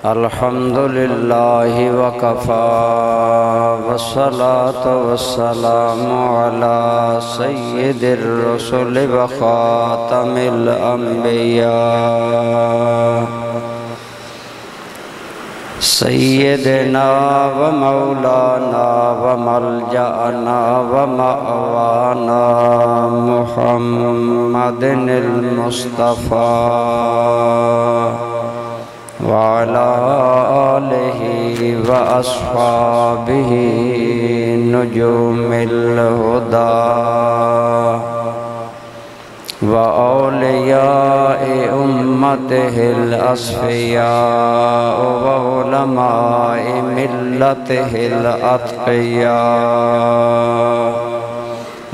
الحمد لله وكفى والصلاة والسلام على سيد الرسل وخاتم الأنبياء سيدنا ومولانا وملجأنا ومأوانا محمد المصطفى وعلى آله وأصحابه نجوم الهدى وأولياء أمته الأصفياء وعلماء ملته الأتقياء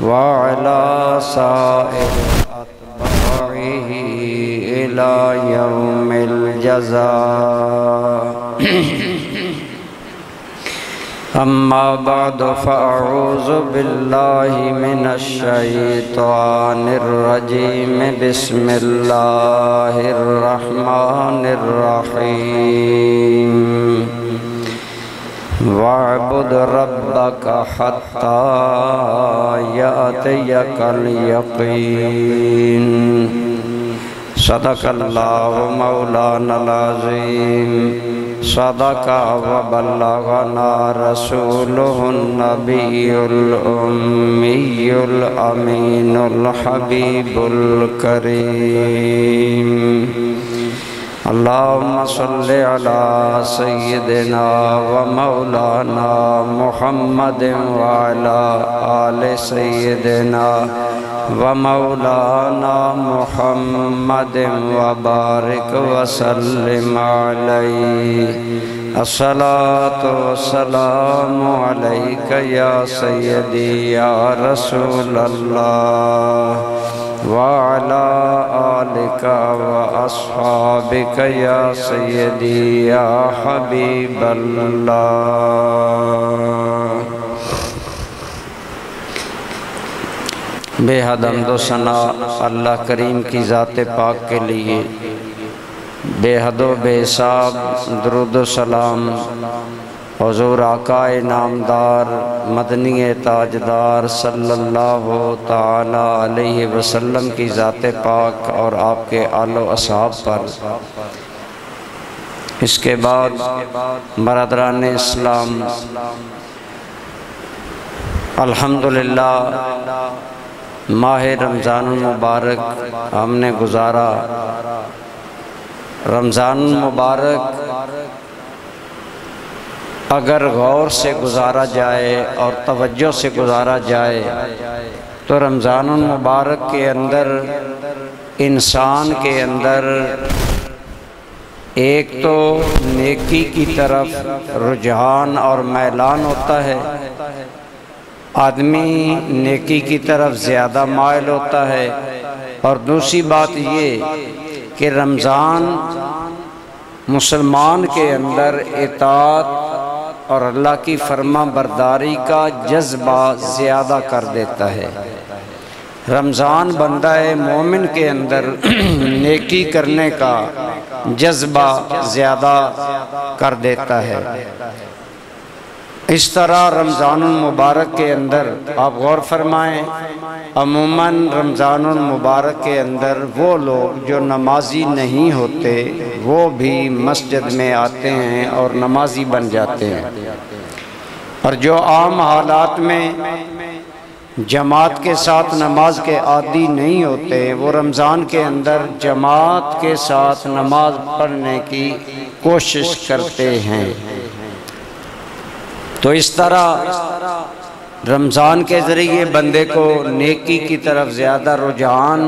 وعلى سائر أتباعه إلى يوم الجزاء أما بعد فأعوذ بالله من الشيطان الرجيم بسم الله الرحمن الرحيم واعبد ربك حتى يأتيك اليقين صدق الله مولانا العظيم صدق وبلغنا رسوله النبي الأمي الأمين الحبيب الكريم اللهم صل على سيدنا ومولانا محمد وعلى آل سيدنا ومولانا محمد وبارك وسلم عليه الصلاة والسلام عليك يا سيدي يا رسول الله وعلى آلك وأصحابك يا سيدي يا حبيب الله بے حد حمد و ثنا اللہ کریم کی ذات پاک کے لیے، بے حد و بے حساب درود و سلام حضور آقا نامدار مدنی تاجدار صلی اللہ تعالی علیہ وسلم کی ذات پاک اور آپ کے آل و اصحاب پر۔ اس کے بعد برادران اسلام، الحمدللہ ماہ رمضان المبارک ہم نے گزارا۔ رمضان المبارک اگر غور سے گزارا جائے اور توجہ سے گزارا جائے تو رمضان المبارک کے اندر انسان کے اندر ایک تو نیکی کی طرف رجحان اور میلان ہوتا ہے، آدمی نیکی کی طرف زیادہ مائل ہوتا ہے، اور دوسری بات یہ کہ رمضان مسلمان کے اندر اطاعت اور اللہ کی فرما برداری کا جذبہ زیادہ کر دیتا ہے۔ رمضان بندہ مومن کے اندر نیکی کرنے کا جذبہ زیادہ کر دیتا ہے۔ اس طرح رمضان المبارک کے اندر آپ غور فرمائیں، عموماً رمضان المبارک کے اندر وہ لوگ جو نمازی نہیں ہوتے وہ بھی مسجد میں آتے ہیں اور نمازی بن جاتے ہیں، اور جو عام حالات میں جماعت کے ساتھ نماز کے عادی نہیں ہوتے وہ رمضان کے اندر جماعت کے ساتھ نماز پڑھنے کی کوشش کرتے ہیں۔ تو اس طرح رمضان کے ذریعے بندے کو نیکی کی طرف زیادہ رجحان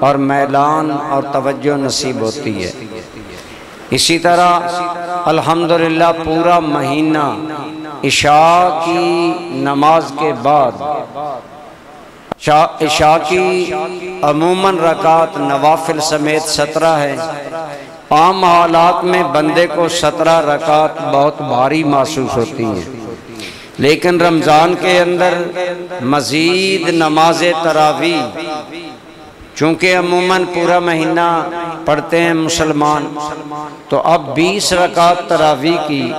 اور میلان اور توجہ نصیب ہوتی ہے۔ اسی طرح الحمدللہ پورا مہینہ عشاء کی نماز کے بعد، عشاء کی عموماً رکعت نوافل سمیت 17 ہے۔ عام حالات میں بندے کو 17 رکعت بہت بھاری محسوس ہوتی ہیں، لیکن رمضان کے اندر مزید نماز تراویح چونکہ عموماً پورا مہینہ پڑھتے ہیں مسلمان، تو اب 20 رکعت تراویح کی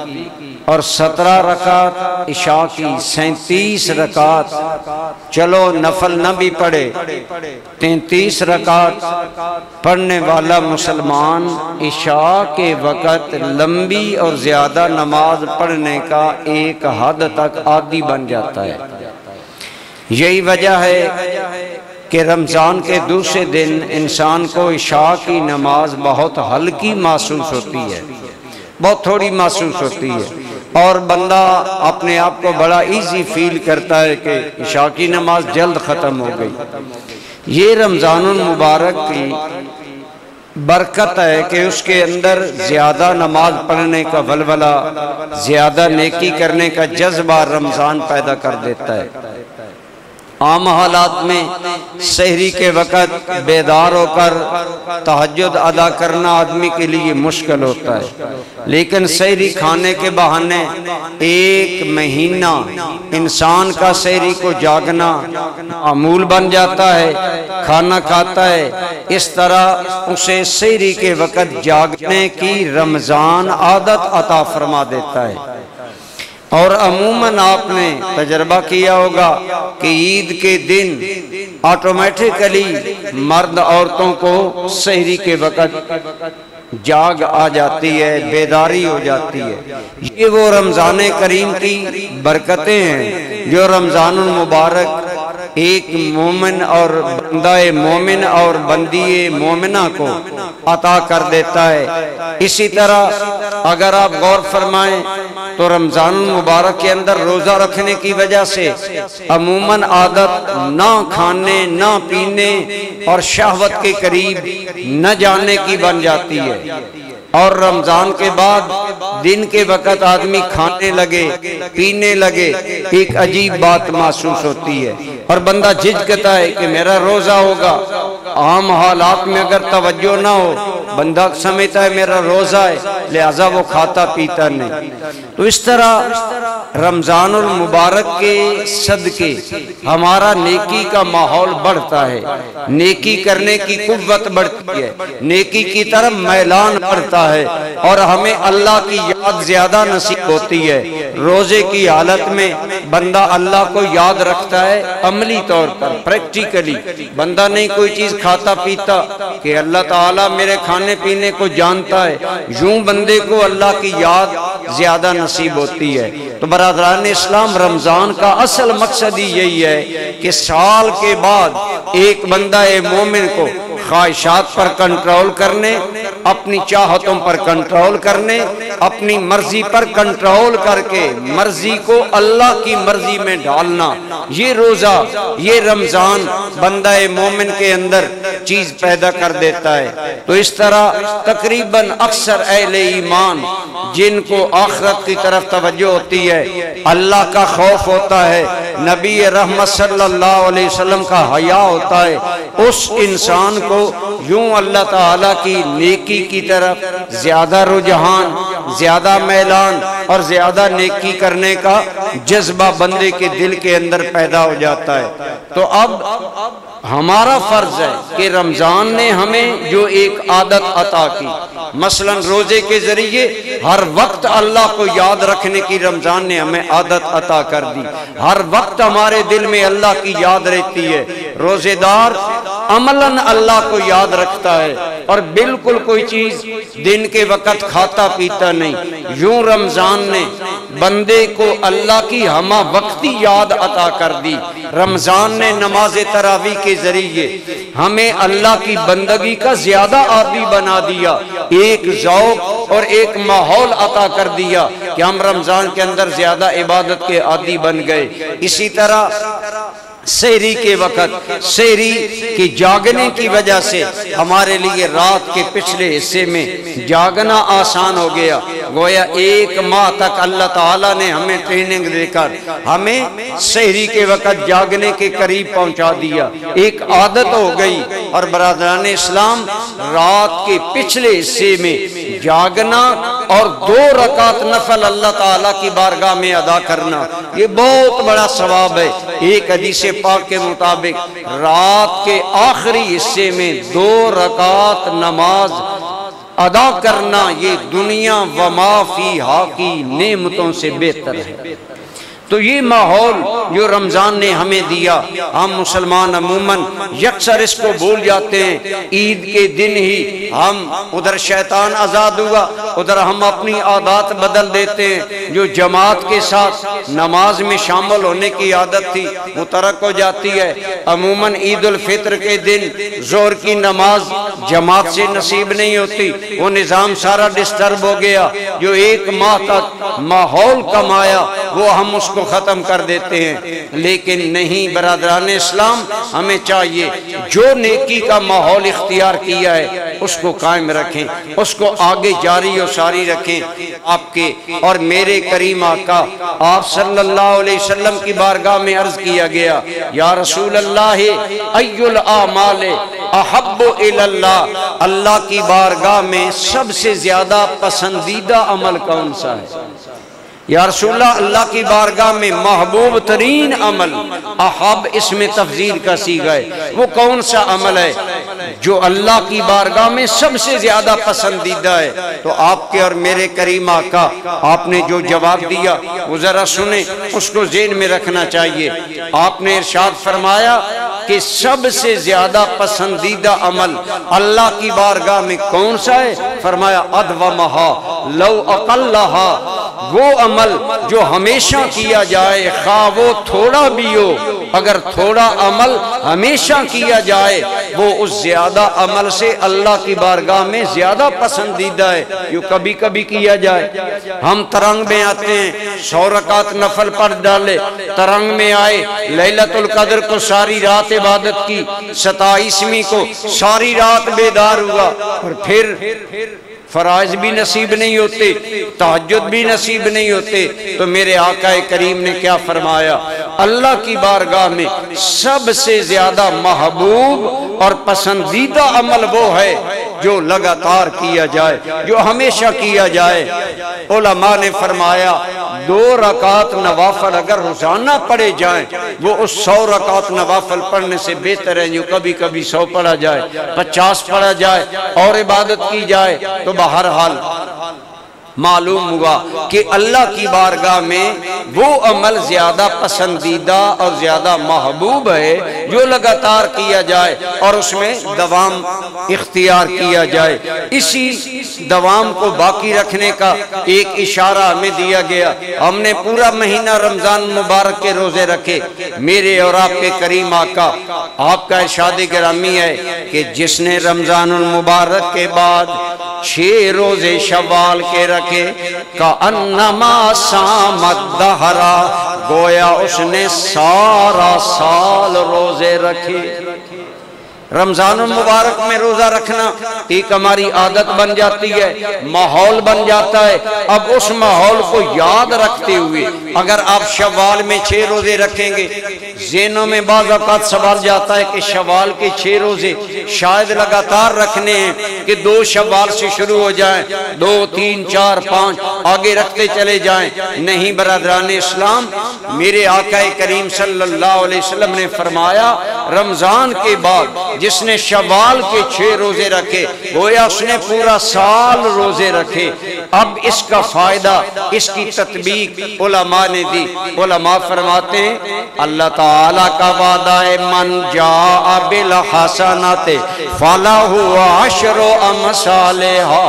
اور 17 رکعت عشاء کی، 37 رکعت، چلو نفل نہ بھی پڑھے، 33 رکعت پڑھنے والا مسلمان عشاء کے وقت لمبی اور زیادہ نماز پڑھنے کا ایک حد تک عادی بن جاتا ہے۔ یہی وجہ ہے کہ رمضان کے دوسرے دن انسان کو عشاء کی نماز بہت ہلکی محسوس ہوتی ہے، بہت تھوڑی محسوس ہوتی ہے، اور بندہ اپنے آپ کو بڑا ایزی فیل کرتا ہے کہ عشاء کی نماز جلد ختم ہو گئی۔ یہ رمضان المبارک کی برکت ہے کہ اس کے اندر زیادہ نماز پڑھنے کا ولولہ، زیادہ نیکی کرنے کا جذبہ رمضان پیدا کر دیتا ہے۔ عام حالات میں سحری کے وقت بیدار ہو کر تہجد ادا کرنا آدمی کے لیے مشکل ہوتا ہے، لیکن سحری کھانے کے بہانے ایک مہینہ انسان کا سحری کو جاگنا معمول بن جاتا ہے، کھانا کھاتا ہے، اس طرح اسے سحری کے وقت جاگنے کی رمضان عادت عطا فرما دیتا ہے۔ اور عموماً آپ نے تجربہ کیا ہوگا کہ عید کے دن آٹومیٹکلی مرد عورتوں کو سحری کے وقت جاگ آ جاتی ہے، بیداری ہو جاتی ہے۔ یہ وہ رمضان کریم کی برکتیں ہیں جو رمضان المبارک ایک مومن اور بندہ مومن اور بندی مومنہ کو عطا کر دیتا ہے۔ اسی طرح اگر آپ غور فرمائیں تو رمضان المبارک کے اندر روزہ رکھنے کی وجہ سے عموماً عادت نہ کھانے، نہ پینے اور شہوت کے قریب نہ جانے کی بن جاتی ہے، اور رمضان کے بعد دن کے وقت آدمی کھانے لگے، پینے لگے، ایک عجیب بات محسوس ہوتی ہے اور بندہ جھجکتا ہے کہ میرا روزہ ہوگا۔ عام حالات میں اگر توجہ نہ ہو بندہ سمجھتا ہے میرا روزہ ہے، لہذا وہ کھاتا پیتا نہیں۔ تو اس طرح رمضان المبارک کے صدقے ہمارا نیکی کا ماحول بڑھتا ہے، نیکی کرنے کی قوت بڑھتی ہے، نیکی کی طرف میلان بڑھتا ہے، اور ہمیں اللہ کی یاد زیادہ نصیب ہوتی ہے۔ روزے کی حالت میں بندہ اللہ کو یاد رکھتا ہے عملی طور پر، پریکٹیکلی۔ بندہ نہیں کوئی چیز کھاتا پیتا کہ اللہ تعالیٰ میرے کھانے پینے کو جانتا ہے، یوں بندے کو اللہ کی یاد زیادہ نصیب ہوتی ہے۔ تو برادران اسلام، رمضان کا اصل مقصد ہی یہی ہے کہ سال کے بعد ایک بندہ مومن کو خواہشات پر کنٹرول کرنے، اپنی چاہتوں پر کنٹرول کرنے، اپنی مرضی پر کنٹرول کر کے مرضی کو اللہ کی مرضی میں ڈالنا، یہ روزہ، یہ رمضان بندہ مومن کے اندر چیز پیدا کر دیتا ہے۔ تو اس طرح تقریباً اکثر اہل ایمان جن کو آخرت کی طرف توجہ ہوتی ہے، اللہ کا خوف ہوتا ہے، نبی رحمت صلی اللہ علیہ وسلم کا حیا ہوتا ہے، اس انسان کو یوں اللہ تعالیٰ کی نیکی کی طرف زیادہ رجحان، زیادہ میلان اور زیادہ نیکی کرنے کا جذبہ بندے کے دل کے اندر پیدا ہو جاتا ہے۔ تو اب ہمارا فرض ہے کہ رمضان نے ہمیں جو ایک عادت عطا کی، مثلا روزے کے ذریعے ہر وقت اللہ کو یاد رکھنے کی رمضان نے ہمیں عادت عطا کر دی، ہر وقت ہمارے دل میں اللہ کی یاد رہتی ہے۔ روزے دار عملاً اللہ کو یاد رکھتا ہے اور بالکل کوئی چیز دن کے وقت کھاتا پیتا نہیں۔ یوں رمضان نے بندے کو اللہ کی ہمہ وقتی یاد عطا کر دی۔ رمضان نے نماز تراویح کے ذریعے ہمیں اللہ کی بندگی کا زیادہ عادی بنا دیا، ایک ذوق اور ایک ماحول عطا کر دیا کہ ہم رمضان کے اندر زیادہ عبادت کے عادی بن گئے۔ اسی طرح سحری کے وقت سحری کی جاگنے کی وجہ سے ہمارے لیے رات کے پچھلے حصے میں جاگنا آسان ہو گیا، گویا ایک ماہ تک اللہ تعالیٰ نے ہمیں ٹریننگ دے کر ہمیں سحری کے وقت جاگنے کے قریب پہنچا دیا، ایک عادت ہو گئی۔ اور برادران اسلام، رات کے پچھلے حصے میں جاگنا اور 2 رکعت نفل اللہ تعالیٰ کی بارگاہ میں ادا کرنا، یہ بہت بڑا ثواب ہے۔ ایک حدیث پاک کے مطابق رات کے آخری حصے میں 2 رکعت نماز ادا کرنا یہ دنیا و ما فیہا کی نعمتوں سے بہتر ہے۔ تو یہ ماحول جو رمضان نے ہمیں دیا، ہم مسلمان عموماً یکسر اس کو بھول جاتے ہیں۔ عید کے دن ہی ہم ادھر شیطان آزاد ہوا، ادھر ہم اپنی عادات بدل دیتے ہیں۔ جو جماعت کے ساتھ نماز میں شامل ہونے کی عادت تھی وہ ترک ہو جاتی ہے۔ عموماً عید الفطر کے دن ظہر کی نماز جماعت سے نصیب نہیں ہوتی، وہ نظام سارا ڈسٹرب ہو گیا۔ جو ایک ماہ تک ماحول کمایا وہ ہم اس کو ختم کر دیتے ہیں۔ لیکن نہیں برادران اسلام، ہمیں چاہیے جو نیکی کا ماحول اختیار کیا ہے اس کو قائم رکھیں، اس کو آگے جاری و ساری رکھیں۔ آپ کے اور میرے کریم آقا آپ صلی اللہ علیہ وسلم کی بارگاہ میں عرض کیا گیا، یا رسول اللہ ای الاعمال احب الی اللہ، اللہ کی بارگاہ میں سب سے زیادہ پسندیدہ عمل کون سا ہے؟ یا رسول اللہ، اللہ کی بارگاہ میں محبوب ترین عمل، احب اس میں تفضیل کا صیغہ ہے، وہ کون سا عمل ہے جو اللہ کی بارگاہ میں سب سے زیادہ پسندیدہ ہے؟ تو آپ کے اور میرے کریم آقا آپ نے جو جواب دیا وہ ذرا سنیں، اس کو ذہن میں رکھنا چاہیے۔ آپ نے ارشاد فرمایا کہ سب سے زیادہ پسندیدہ عمل اللہ کی بارگاہ میں کون سا ہے؟ فرمایا ادومہا لو اقلہا، وہ عمل جو ہمیشہ کیا جائے، خواہ وہ تھوڑا بھی ہو، اگر تھوڑا عمل ہمیشہ کیا جائے وہ اس زیادہ عمل سے اللہ کی بارگاہ میں زیادہ پسندیدہ ہے جو کبھی کبھی کیا جائے۔ ہم ترنگ میں آتے ہیں، 100 رکعت نفل پڑھ ڈالے، ترنگ میں آئے، لیلۃ القدر کو ساری رات عبادت کی، 27ویں کو ساری رات بیدار ہوا، اور پھر فرائض بھی نصیب نہیں ہوتے، تہجد بھی نصیب نہیں ہوتے۔ تو میرے آقا کریم نے کیا فرمایا؟ اللہ کی بارگاہ میں سب سے زیادہ محبوب اور پسندیدہ عمل وہ ہے جو لگاتار کیا جائے، جو ہمیشہ کیا جائے۔ علماء نے فرمایا 2 رکعت نوافل اگر روزانہ پڑھے جائیں وہ اس 100 رکعت نوافل پڑھنے سے بہتر ہے جو کبھی کبھی 100 پڑھا جائے، 50 پڑھا جائے اور عبادت کی جائے۔ تو بہرحال معلوم ہوا کہ اللہ کی بارگاہ میں وہ عمل زیادہ پسندیدہ اور زیادہ محبوب ہے جو لگاتار کیا جائے اور اس میں دوام اختیار کیا جائے۔ اسی دوام کو باقی رکھنے کا ایک اشارہ ہمیں دیا گیا۔ ہم نے پورا مہینہ رمضان مبارک کے روزے رکھے۔ میرے اور آپ کے کریم آقا آپ کا ارشاد گرامی ہے کہ جس نے رمضان المبارک کے بعد 6 روزے شوال کے رکھے کأنما صام الدہر، گویا اس نے سارا سال روزے رکھے۔ رمضان المبارک میں روزہ رکھنا ایک ہماری عادت بن جاتی ہے، ماحول بن جاتا ہے۔ اب اس ماحول کو یاد رکھتے ہوئے اگر آپ شوال میں 6 روزے رکھیں گے، ذہنوں میں بعض اوقات سوال جاتا ہے کہ شوال کے 6 روزے شاید لگاتار رکھنے ہیں کہ 2 شوال سے شروع ہو جائیں، 2 3 4 5 آگے رکھتے چلے جائیں۔ نہیں برادران اسلام، میرے آقا کریم صلی اللہ علیہ وسلم نے فرمایا رمضان کے بعد جس نے شوال کے 6 روزے رکھے گویا اس نے پورا سال روزے رکھے۔ اب اس کا فائدہ، اس کی تطبیق علماء نے دی۔ علماء فرماتے ہیں اللہ تعالیٰ کا وعدہ ہے من جاء بالحسنات فلہ عشر امثالھا،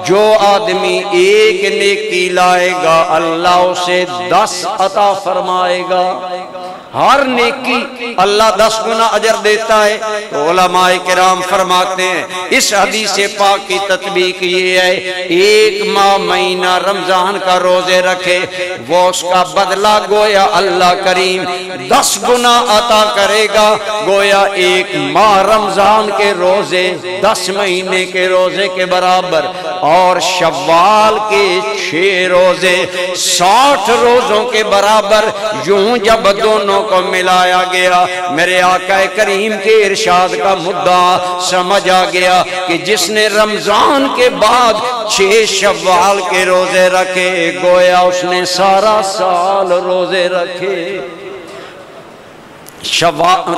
جو آدمی ایک نیکی لائے گا اللہ اسے 10 عطا فرمائے گا۔ ہر نیکی اللہ 10 گنا اجر دیتا ہے۔ تو علماء کرام فرماتے ہیں اس حدیث پاک کی تطبیق یہ ہے، ایک ماہ مہینہ رمضان کا روزے رکھے وہ اس کا بدلہ گویا اللہ کریم 10 گنا عطا کرے گا، گویا ایک ماہ رمضان کے روزے 10 مہینے کے روزے کے برابر۔ اور شوال کے 6 روزے 60 روزوں کے برابر، یوں جب دونوں کو ملایا گیا میرے آقا کریم کے ارشاد کا مدعا سمجھ آ گیا کہ جس نے رمضان کے بعد 6 شوال کے روزے رکھے گویا اس نے سارا سال روزے رکھے۔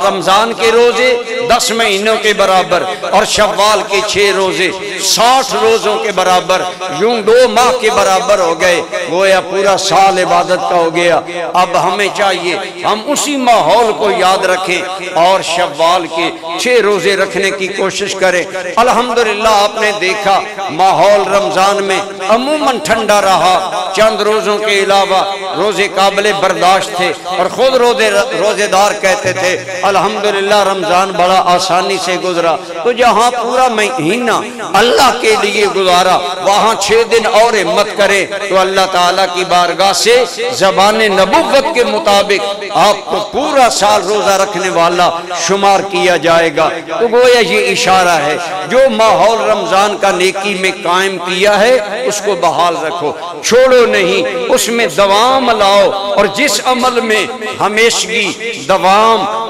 رمضان کے روزے 10 مہینوں کے برابر اور شوال کے 6 روزے 60 روزوں کے برابر، یوں 2 ماہ کے برابر ہو گئے، گویا پورا سال عبادت کا ہو گیا۔ اب ہمیں چاہیے ہم اسی ماحول کو یاد رکھیں اور شوال کے 6 روزے رکھنے کی کوشش کریں۔ الحمدللہ آپ نے دیکھا ماحول رمضان میں عموماً ٹھنڈا رہا، چند روزوں کے علاوہ روزے قابل برداشت تھے اور خود روزے دار کہتے تھے الحمدللہ رمضان بڑا آسانی سے گزرا۔ تو جہاں پورا مہینہ اللہ کے لیے گزارا وہاں 6 دن اور ہمت کرے تو اللہ تعالیٰ کی بارگاہ سے زبان نبوت کے مطابق آپ کو پورا سال روزہ رکھنے والا شمار کیا جائے گا۔ تو گویا یہ اشارہ ہے جو ماحول رمضان کا نیکی میں قائم کیا ہے اس کو بحال رکھو، چھوڑو نہیں، اس میں دوام لاؤ، اور جس عمل میں ہمیشگی دوام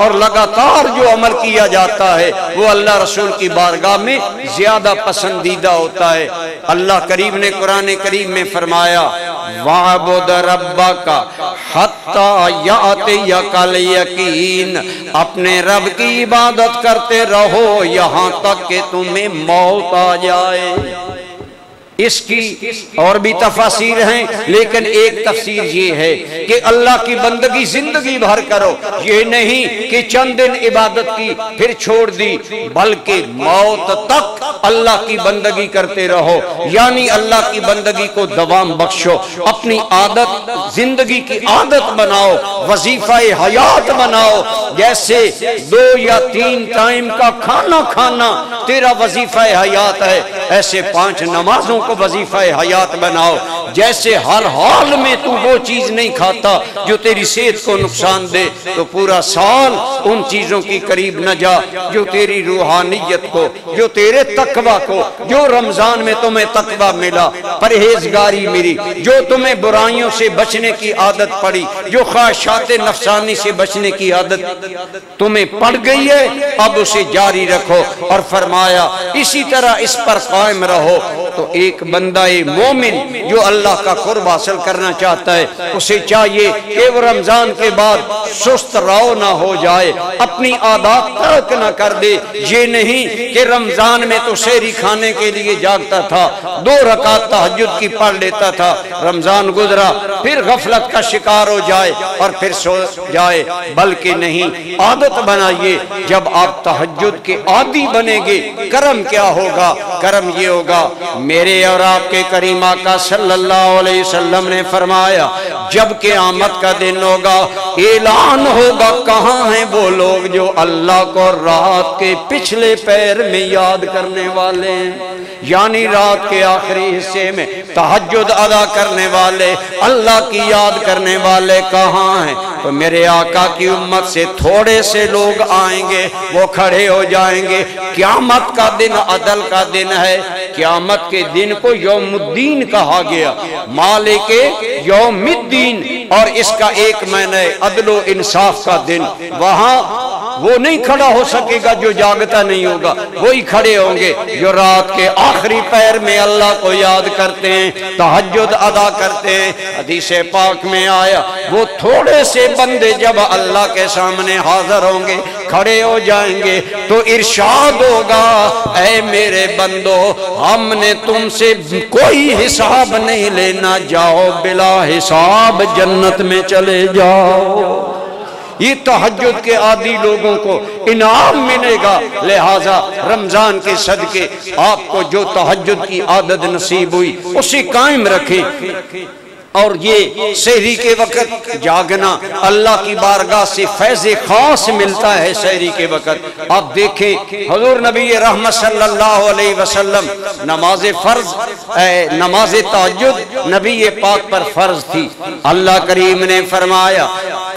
اور لگاتار جو عمل کیا جاتا ہے وہ اللہ رسول کی بارگاہ میں زیادہ پسندیدہ ہوتا ہے۔ اللہ کریم نے قرآن کریم میں فرمایا وَعْبُدْ رَبَّكَ حَتَّى يَأْتِيَكَ الْيَقِينُ، اپنے رب کی عبادت کرتے رہو یہاں تک کہ تمہیں موت آ جائے۔ اس کی اور بھی تفاسیر ہیں لیکن ایک تفسیر یہ ہے کہ اللہ کی بندگی زندگی بھر کرو، یہ نہیں کہ چند دن عبادت کی پھر چھوڑ دی، بلکہ موت تک اللہ کی بندگی کرتے رہو، یعنی اللہ کی بندگی کو دوام بخشو، اپنی عادت زندگی کی عادت بناؤ، وظیفہ حیات بناؤ۔ جیسے 2 یا 3 ٹائم کا کھانا کھانا تیرا وظیفہ حیات ہے، ایسے 5 نمازوں کو وظیفہ حیات بناؤ۔ جیسے ہر حال میں تو وہ چیز نہیں کھاتا جو تیری صحت کو نقصان دے تو پورا سال ان چیزوں کی قریب نہ جا جو تیری روحانیت کو، جو تیرے تقوی کو، جو رمضان میں تمہیں تقوی ملا، پرہیزگاری ملی، جو تمہیں برائیوں سے بچنے کی عادت پڑی، جو خواہشات نفسانی سے بچنے کی عادت تمہیں پڑ گئی ہے، اب اسے جاری رکھو، اور فرمایا اسی طرح اس پر قائم رہو۔ تو ایک بندہ مومن جو اللہ کا قرب حاصل کرنا چاہتا ہے اسے چاہیے کہ وہ رمضان کے بعد سست رو نہ ہو جائے، اپنی عادات ترک نہ کر دے۔ یہ نہیں کہ رمضان میں تو سحری کھانے کے لیے جاگتا تھا، 2 رکعت تہجد کی پڑھ لیتا تھا، رمضان گزرا پھر غفلت کا شکار ہو جائے اور پھر سو جائے، بلکہ نہیں، عادت بنائیے۔ جب آپ تہجد کے عادی بنیں گے کرم کیا ہوگا؟ کرم یہ ہوگا، میرے اور آپ کے کریم آقا صلی اللہ علیہ وسلم نے فرمایا جب قیامت کا دن ہوگا اعلان ہوگا کہاں ہیں وہ لوگ جو اللہ کو رات کے پچھلے پیر میں یاد کرنے والے ہیں، یعنی رات کے آخری حصے میں تہجد ادا کرنے والے، اللہ کی یاد کرنے والے کہاں ہیں؟ تو میرے آقا کی امت سے تھوڑے سے لوگ آئیں گے، وہ کھڑے ہو جائیں گے۔ قیامت کا دن عدل کا دن ہے، قیامت کے دن کو یوم الدین کہا گیا، مالک یوم الدین، اور اس کا ایک معنی عدل و انصاف کا دن۔ وہاں وہ نہیں کھڑا ہو سکے گا جو جاگتا نہیں ہوگا، وہی کھڑے ہوں گے جو رات کے آخری پیر میں اللہ کو یاد کرتے ہیں، تہجد ادا کرتے ہیں۔ حدیث پاک میں آیا وہ تھوڑے سے بندے جب اللہ کے سامنے حاضر ہوں گے، کھڑے ہو جائیں گے تو ارشاد ہوگا اے میرے بندو ہم نے تم سے کوئی حساب نہیں لینا، جاؤ بلا حساب جنت میں چلے جاؤ۔ یہ تہجد کے عادی لوگوں کو انعام ملے گا، لہٰذا رمضان کے صدقے آپ کو جو تہجد کی عادت نصیب ہوئی اسے قائم رکھیں۔ اور یہ سحری کے وقت جاگنا اللہ کی بارگاہ سے فیض خاص ملتا ہے۔ سحری کے وقت آپ دیکھیں حضور نبی رحمت صلی اللہ علیہ وسلم نماز فرض نماز تہجد نبی پاک پر فرض تھی، اللہ کریم نے فرمایا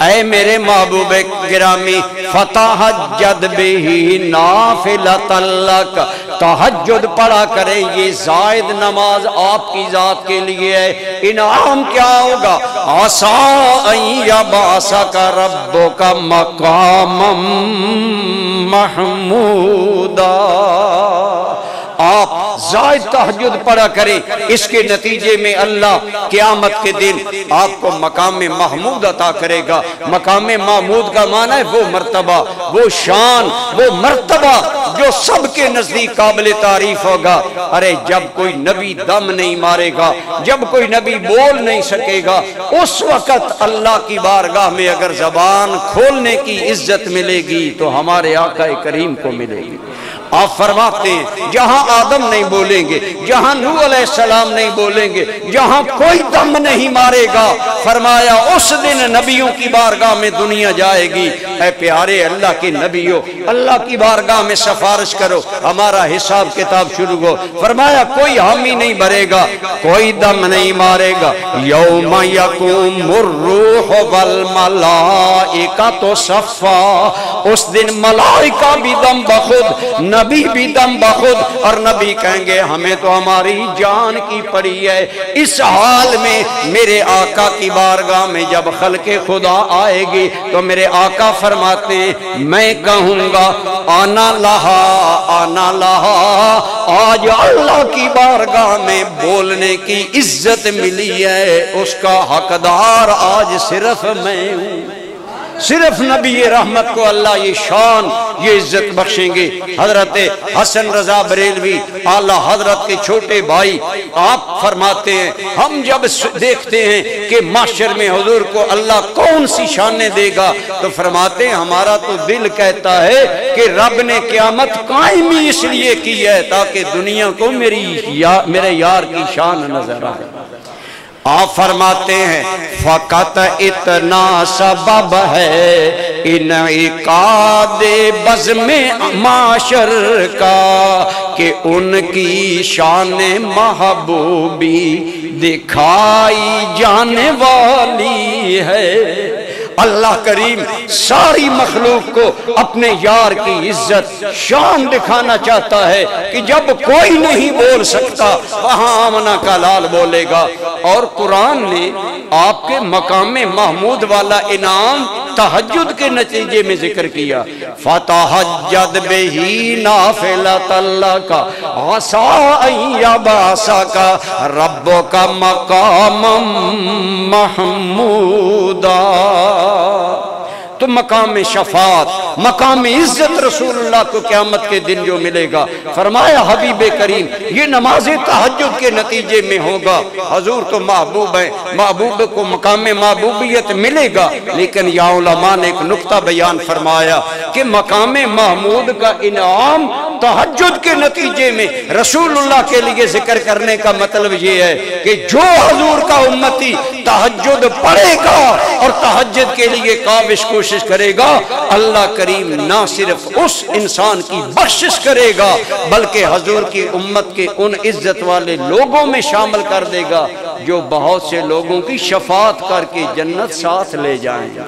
اے میرے محبوب گرامی فتہجد بہ نافلۃ لک، تہجد پڑھا کریں، یہ زائد نماز آپ کی ذات کے لیے ہے۔ انعام کیا ہوگا؟ عَسَىٰ أَن يَبْعَثَكَ رَبُّكَ مَقَامًا مَحْمُودًا۔ آپ زائد تہجد پڑھا کریں، اس کے نتیجے میں اللہ قیامت کے دن آپ کو مقام محمود عطا کرے گا۔ مقام محمود کا معنی ہے وہ مرتبہ، وہ شان، وہ مرتبہ جو سب کے نزدیک قابل تعریف ہوگا۔ ارے جب کوئی نبی دم نہیں مارے گا، جب کوئی نبی بول نہیں سکے گا، اس وقت اللہ کی بارگاہ میں اگر زبان کھولنے کی عزت ملے گی تو ہمارے آقا کریم کو ملے گی۔ آپ فرماتے ہیں جہاں آدم نہیں بولیں گے، جہاں نوح علیہ السلام نہیں بولیں گے، جہاں کوئی دم نہیں مارے گا، فرمایا اس دن نبیوں کی بارگاہ میں دنیا جائے گی۔ اے پیارے اللہ کے نبیوں، اللہ کی بارگاہ میں سفارش کرو، ہمارا حساب کتاب شروع ہو۔ فرمایا کوئی حامی نہیں بھرے گا، کوئی دم نہیں مارے گا۔ یوم یقوم الروح والملائکۃ صفا، اس دن ملائکہ بھی دم بخود، نبی بھی دم بخود، اور نبی کہیں گے ہمیں تو ہماری جان کی پڑی ہے۔ اس حال میں میرے آقا کی بارگاہ میں جب خلق خدا آئے گی تو میرے آقا فرماتے ہیں میں کہوں گا آنا لہا آنا لہا، آج اللہ کی بارگاہ میں بولنے کی عزت ملی ہے، اس کا حقدار آج صرف میں ہوں۔ صرف نبی رحمت کو اللہ یہ شان، یہ عزت بخشیں گے۔ حضرت حسن رضا بریلوی اعلیٰ حضرت کے چھوٹے بھائی آپ فرماتے ہیں ہم جب دیکھتے ہیں کہ معاشر میں حضور کو اللہ کون سی شانیں دے گا تو فرماتے ہیں ہمارا تو دل کہتا ہے کہ رب نے قیامت قائم ہی اس لیے کی ہے تاکہ دنیا کو میرے یار کی شان نظر آئے۔ آپ فرماتے ہیں فقط اتنا سبب ہے انعقاد بزم معاشر کا کہ ان کی شان محبوبی دکھائی جانے والی ہے۔ اللہ کریم ساری مخلوق کو اپنے یار کی عزت شان دکھانا چاہتا ہے کہ جب کوئی نہیں بول سکتا وہاں آمنہ کا لال بولے گا۔ اور قرآن نے آپ کے مقام محمود والا انعام تہجد کے نتیجے میں ذکر کیا، فَتَحَجَّدْ بِهِ نَافِلَةً لَكَ عَسَىٰ أَن يَبْعَثَكَ رَبُّكَ مَقَامًا مَحْمُودًا۔ تو مقام شفاعت، مقام عزت رسول اللہ کو قیامت کے دن جو ملے گا، فرمایا حبیب کریم یہ نماز تہجد کے نتیجے میں ہوگا۔ حضور تو محبوب ہیں، محبوب کو مقام محبوبیت ملے گا، لیکن یا علماء نے ایک نقطہ بیان فرمایا کہ مقام محمود کا انعام تہجد کے نتیجے میں رسول اللہ کے لیے ذکر کرنے کا مطلب یہ ہے کہ جو حضور کا امتی تہجد پڑھے گا اور تہجد کے لیے کاوش کوشش کرے گا، اللہ کریم نہ صرف اس انسان کی بخشش کرے گا بلکہ حضور کی امت کے ان عزت والے لوگوں میں شامل کر دے گا جو بہت سے لوگوں کی شفاعت کر کے جنت ساتھ لے جائیں گے۔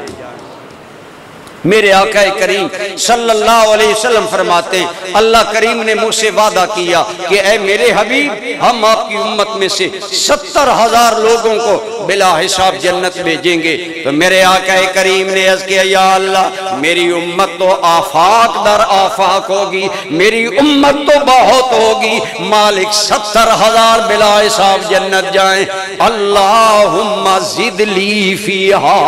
میرے آقا کریم صلی اللہ علیہ وسلم فرماتے ہیں اللہ کریم نے مجھ سے وعدہ کیا کہ اے میرے حبیب ہم آپ کی امت میں سے 70,000 لوگوں کو بلا حساب جنت بھیجیں گے۔ تو میرے آقا کریم نے عرض کیا یا اللہ میری امت تو آفاق در آفاق ہوگی، میری امت تو بہت ہوگی، مالک 70,000 بلا حساب جنت جائیں۔ اللہم زد لی فیہا،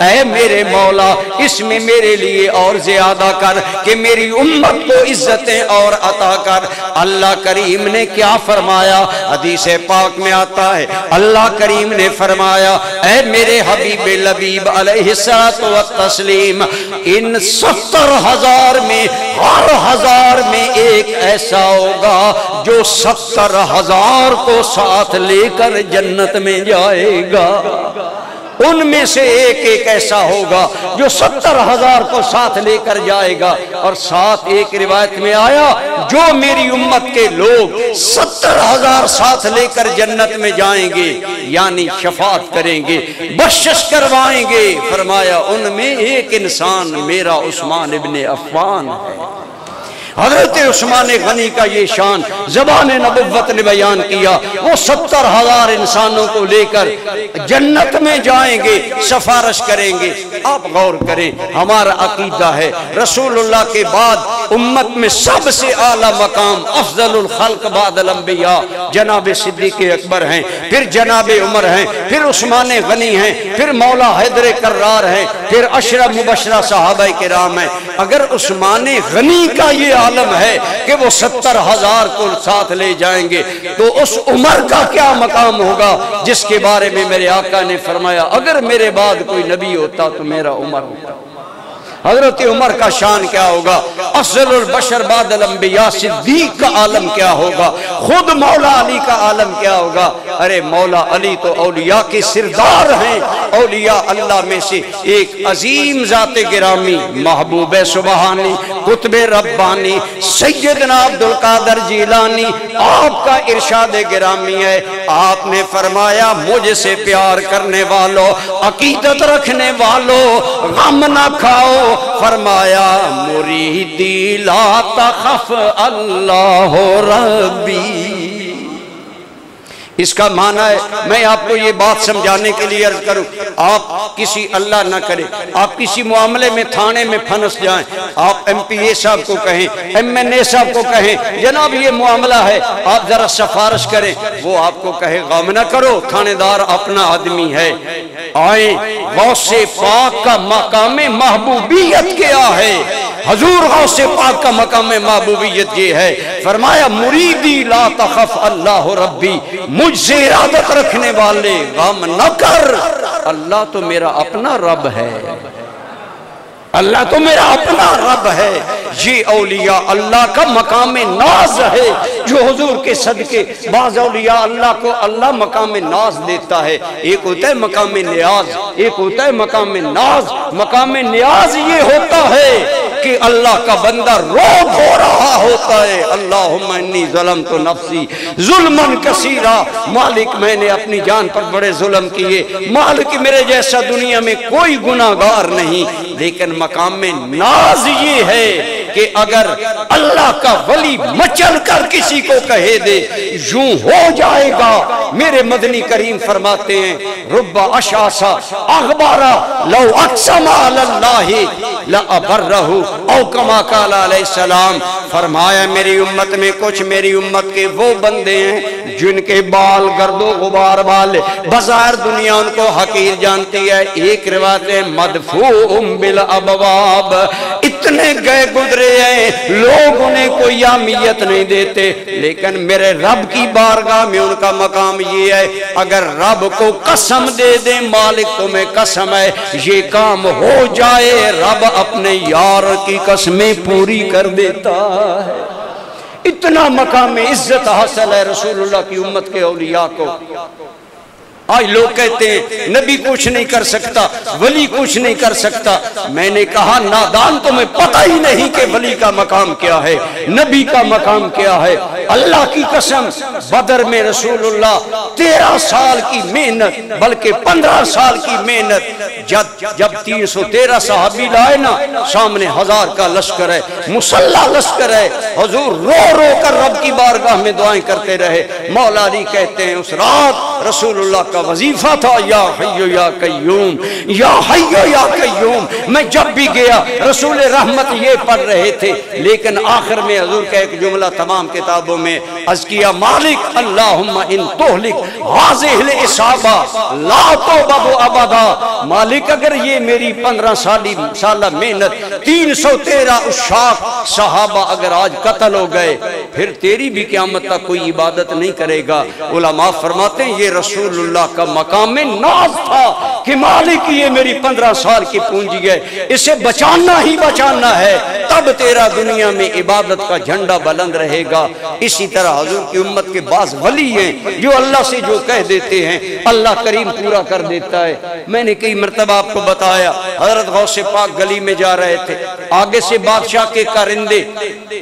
اے میرے مولا اس میں میرے لیے اور زیادہ کر کہ میری امت کو عزتیں اور عطا کر۔ اللہ کریم نے کیا فرمایا؟ حدیث پاک میں آتا ہے اللہ کریم نے فرمایا اے میرے حبیب لبیب علیہ الصلوۃ والتسلیم ان 70,000 میں ہر 1000 میں ایک ایسا ہوگا جو 70,000 کو ساتھ لے کر جنت میں جائے گا۔ ان میں سے ایک ایسا ہوگا جو 70,000 کو ساتھ لے کر جائے گا۔ اور ساتھ ایک روایت میں آیا جو میری امت کے لوگ 70,000 ساتھ لے کر جنت میں جائیں گے یعنی شفاعت کریں گے، بخشش کروائیں گے، فرمایا ان میں ایک انسان میرا عثمان ابن عفان ہے۔ حضرت عثمان غنی کا یہ شان زبان نبوت نے بیان کیا، وہ 70,000 انسانوں کو لے کر جنت میں جائیں گے، سفارش کریں گے۔ آپ غور کریں، ہمارا عقیدہ ہے رسول اللہ کے بعد امت میں سب سے اعلیٰ مقام افضل الخلق بعد الانبیاء جناب صدیق اکبر ہیں، پھر جناب عمر ہیں، پھر عثمان غنی ہیں، پھر مولا حیدر کرار ہیں، پھر عشرہ مبشرہ صحابہ کرام ہیں۔ اگر عثمان غنی کا یہ عالم ہے کہ وہ 70,000 کو ساتھ لے جائیں گے، تو اس عمر کا کیا مقام ہوگا جس کے بارے میں میرے آقا نے فرمایا اگر میرے بعد کوئی نبی ہوتا تو میرا عمر ہوتا۔ حضرت عمر کا شان کیا ہوگا، افضل البشر بعد الانبیاء صدیق کا عالم کیا ہوگا، خود مولا علی کا عالم کیا ہوگا۔ ارے مولا علی تو اولیاء کے سردار ہیں، اولیاء اللہ میں سے ایک عظیم ذات گرامی، محبوب سبحانی، قطب ربانی، سیدنا عبدالقادر جیلانی، آپ کا ارشاد گرامی ہے۔ آپ نے فرمایا مجھ سے پیار کرنے والوں، عقیدت رکھنے والوں، غم نہ کھاؤ، فرمایا مریدی لا تخف اللہ ربی۔ اس کا معنی ہے، میں آپ کو یہ بات سمجھانے کے لیے عرض کروں، آپ کسی اللہ نہ کرے آپ کسی معاملے میں تھانے میں پھنس جائیں، آپ ایم پی اے صاحب کو کہیں، ایم این اے صاحب کو کہیں جناب یہ معاملہ ہے آپ ذرا سفارش کریں، وہ آپ کو کہے غم نہ کرو تھانے دار اپنا آدمی ہے۔ آئیں، غوث پاک کا مقام محبوبیت کیا ہے، حضور غوث پاک کا مقام محبوبیت یہ ہے، فرمایا مریدی لا تخف اللہ ربی، مجھ سے ارادت رکھنے والے غم نہ کر، اللہ تو میرا اپنا رب ہے، اللہ تو میرا اپنا رب ہے۔ یہ اولیاء اللہ کا مقام ناز ہے جو حضور کے صدقے بعض اولیاء اللہ کو اللہ مقام ناز دیتا ہے۔ ایک ہوتا ہے مقام نیاز، ایک ہوتا ہے مقام ناز۔ مقام نیاز یہ ہوتا ہے کہ اللہ کا بندہ رو دھو رہا ہوتا ہے، اللہم انی ظلمت نفسی ظلمن کثیرا، مالک میں نے اپنی جان پر بڑے ظلم کیے، مالک میرے جیسا دنیا میں کوئی گناہگار نہیں۔ لیکن مقام ناز یہ ہے کہ اگر اللہ کا ولی مچل کر کسی کو کہے دے یوں ہو جائے گا، میرے مدنی کریم فرماتے ہیں رب اشعث اغبر لو اقسم علی اللہ لابرہ، او کما قال علیہ السلام، فرمایا میری امت میں کچھ میری امت کے وہ بندے ہیں جن کے بال گرد و غبار والے، بظاہر دنیا ان کو حقیر جانتی ہے، ایک روایت ہے مدفوع بالابواب، اتنے گئے گزرے ہیں لوگ انہیں کوئی اہمیت نہیں دیتے، لیکن میرے رب کی بارگاہ میں ان کا مقام یہ ہے اگر رب کو قسم دے دیں مالک تمہیں قسم ہے یہ کام ہو جائے، رب اپنے یار کی قسمیں پوری کر دیتا ہے۔ اتنا مقام عزت حاصل ہے رسول اللہ کی امت کے اولیاء کو۔ آج لوگ کہتے ہیں نبی کچھ نہیں کر سکتا، ولی کچھ نہیں کر سکتا۔ میں نے کہا نادان تمہیں پتہ ہی نہیں کہ ولی کا مقام کیا ہے، نبی کا مقام کیا ہے۔ اللہ کی قسم بدر میں رسول اللہ 13 سال کی محنت بلکہ 15 سال کی محنت، جب 313 صحابی لائے نا، سامنے 1000 کا لشکر ہے، مسلح لشکر ہے، حضور رو رو کر رب کی بارگاہ میں دعائیں کرتے رہے۔ مولا علی کہتے ہیں اس رات رسول اللہ کا وظیفہ تھا یا حی یا قیوم، یا حی یا قیوم۔ میں جب بھی گیا رسول رحمت یہ پڑھ رہے تھے، لیکن آخر میں حضور کا ایک جملہ تمام کتابوں میں عرض کیا مالک اللہم ان تہلک ہذہ العصابہ لا توبہ ابدا، مالک اگر یہ میری 15 سالہ محنت 313 عشاق صحابہ اگر آج قتل ہو گئے پھر تیری بھی قیامت تک کوئی عبادت نہیں کرے گا۔ علماء فرماتے ہیں یہ رسول اللہ کا مقام ناز تھا کہ مالک یہ میری 15 سال کی پونجی ہے، اسے بچانا ہی بچانا ہے، تب تیرا دنیا میں عبادت کا جھنڈا بلند رہے گا۔ اسی طرح حضور کی امت کے بعض ولی ہیں جو اللہ سے جو کہہ دیتے ہیں اللہ کریم پورا کر دیتا ہے۔ میں نے کئی مرتبہ آپ کو بتایا حضرت غوث پاک گلی میں جا رہے تھے، آگے سے بادشاہ کے کارندے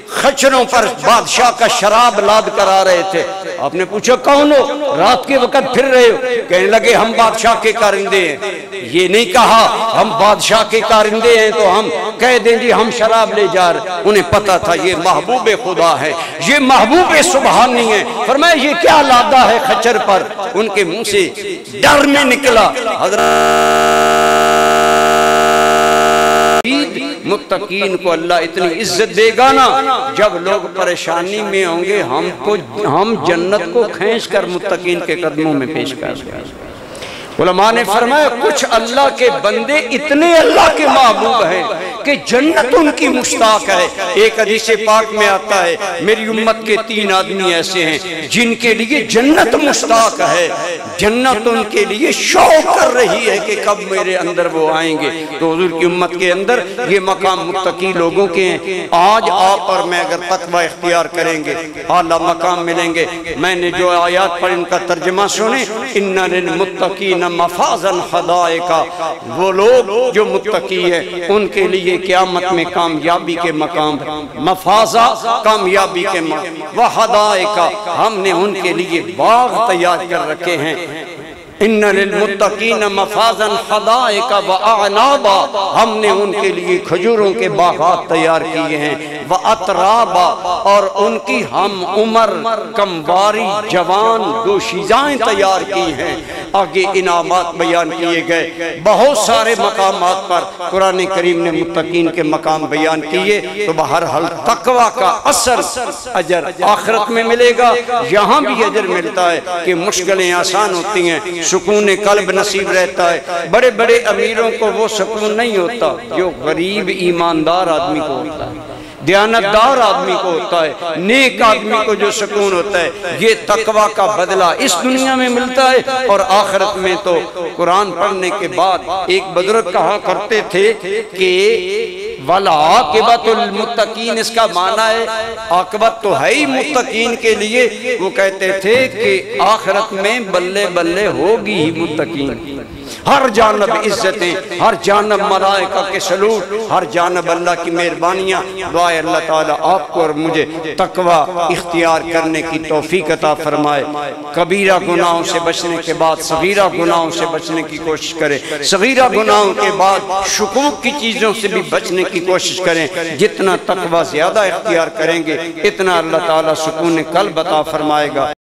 خچروں پر بادشاہ کا شراب لاد کر آ رہے تھے، آپ نے پوچھا کون ہو؟ رات کے وقت پھر رہے ہو؟ کہنے لگے ہم بادشاہ کے کارندے ہیں۔ یہ نہیں کہا ہم بادشاہ کے کارندے ہیں تو ہم کہہ دیں جی ہم شراب لے جا رہے۔ انہیں پتا تھا یہ محبوب خدا ہے، یہ محبوب سبحانی ہے۔ فرمایا یہ کیا لادا ہے خچر پر؟ ان کے منہ سے ڈر میں نکلا۔ متقین کو اللہ اتنی عزت دے گا نا، جب لوگ پریشانی میں ہوں گے ہم جنت کو کھینچ کر متقین کے قدموں میں پیش کر دیں۔ علماء نے فرمایا کچھ اللہ کے بندے اتنے اللہ کے محبوب ہیں کہ جنت ان کی مشتاق ہے۔ ایک حدیث پاک میں آتا ہے میری امت کے 3 آدمی ایسے ہیں جن کے لیے جنت مشتاق ہے، جنت ان کے لیے شوق کر رہی ہے کہ کب میرے اندر وہ آئیں گے۔ تو حضور کی امت کے اندر یہ مقام متقی لوگوں کے ہیں۔ آج آپ اور میں اگر تقوی اختیار کریں گے اعلیٰ مقام ملیں گے۔ میں نے جو آیات پر ان کا ترجمہ سنے، ان للمتقین مفازا حدائق، وہ لوگ جو متقی ہیں ان کے لیے قیامت میں کامیابی کے مقام، مفازا کامیابی کے مقام، وحدائق ہم نے ان کے لیے باغ تیار کر رکھے ہیں۔ ان للمتقین مفازا حدائق واعنابا، ہم نے ان کے لیے کھجوروں کے باغات تیار کیے ہیں، واترابا، اور ان کی ہم عمر کمواری جوان دوشیزائیں تیار کی ہیں۔ آگے انعامات بیان کیے گئے، بہت سارے مقامات پر قرآن کریم نے متقین کے مقام بیان کیے۔ تو بہرحال تقوی کا اثر اجر آخرت میں ملے گا، یہاں بھی اجر ملتا ہے کہ مشکلیں آسان ہوتی ہیں، سکون قلب نصیب رہتا ہے۔ بڑے بڑے امیروں کو وہ سکون نہیں ہوتا جو غریب ایماندار آدمی کو ہوتا ہے، دیانتدار آدمی کو ہوتا ہے، نیک آدمی کو جو سکون ہوتا ہے۔ یہ تقوی کا بدلہ اس دنیا میں ملتا ہے اور آخرت میں۔ تو قرآن پڑھنے کے بعد ایک بزرگ کہا کرتے تھے کہ والعاقبۃ للمتقین، اس کا معنی ہے عاقبت تو ہے ہی متقین کے لیے۔ وہ کہتے تھے کہ آخرت میں بلے بلے ہوگی ہی متقین، ہر جانب عزتیں، ہر جانب ملائکہ کے سلوٹ، ہر جانب اللہ کی مہربانیاں۔ دعائے اللہ تعالیٰ آپ کو اور مجھے تقوی اختیار کرنے کی توفیق عطا فرمائے۔ کبیرہ گناہوں سے بچنے کے بعد صغیرہ گناہوں سے بچنے کی کوشش کریں، صغیرہ گناہوں کے بعد شکوک کی چیزوں سے بھی بچنے کی کوشش کریں۔ جتنا تقوی زیادہ اختیار کریں گے اتنا اللہ تعالیٰ سکون قلب عطا فرمائے گا۔